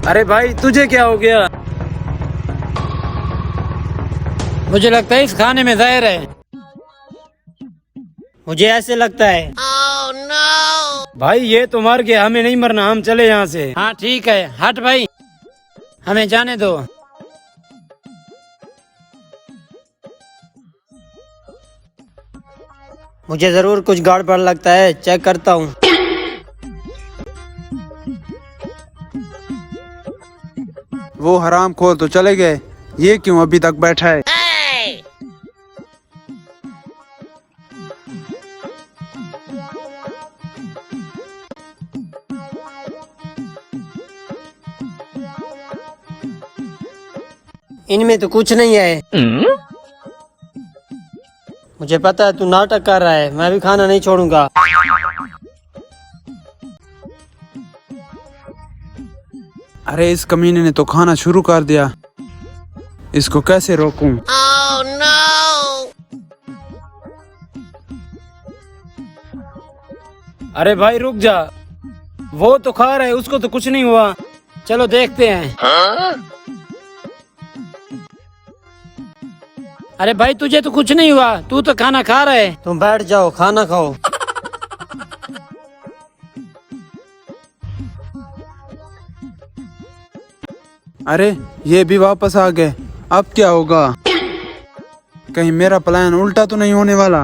अरे भाई तुझे क्या हो गया? मुझे लगता है इस खाने में जहर है। मुझे ऐसे लगता है। Oh no! भाई ये तो मर गया, हमें नहीं मरना, हम चले यहाँ से। हाँ ठीक है, हट भाई, हमें जाने दो। मुझे जरूर कुछ गड़बड़ लगता है, चेक करता हूँ। वो हराम खोर तो चले गए, ये क्यों अभी तक बैठा है? Hey! इनमें तो कुछ नहीं है। मुझे पता है तू नाटक कर रहा है, मैं भी खाना नहीं छोड़ूंगा। अरे इस कमीने ने तो खाना शुरू कर दिया, इसको कैसे रोकूं? Oh no! अरे भाई रुक जा, वो तो खा रहा है, उसको तो कुछ नहीं हुआ। चलो देखते हैं। अरे भाई तुझे तो कुछ नहीं हुआ, तू तो खाना खा रहा है। तुम बैठ जाओ, खाना खाओ। अरे ये भी वापस आ गए, अब क्या होगा? कहीं मेरा प्लान उल्टा तो नहीं होने वाला?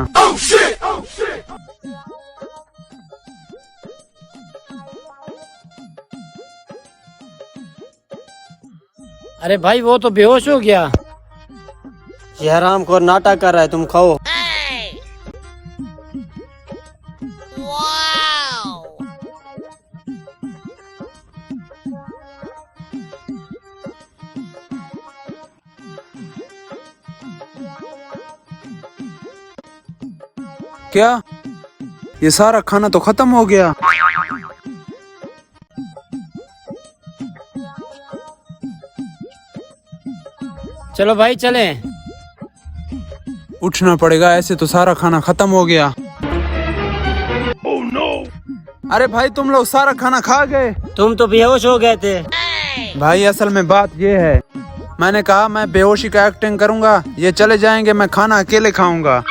अरे भाई वो तो बेहोश हो गया। ये हरामखोर नाटक कर रहा है, तुम खाओ। Hey! Wow! क्या ये सारा खाना तो खत्म हो गया? चलो भाई चलें। उठना पड़ेगा, ऐसे तो सारा खाना खत्म हो गया। अरे भाई तुम लोग सारा खाना खा गए? तुम तो बेहोश हो गए थे। भाई असल में बात ये है, मैंने कहा मैं बेहोशी का एक्टिंग करूंगा, ये चले जाएंगे, मैं खाना अकेले खाऊंगा।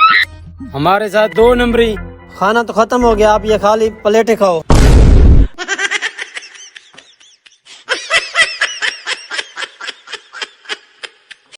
हमारे साथ 2 नंबरी। खाना तो खत्म हो गया, आप ये खाली प्लेटें खाओ।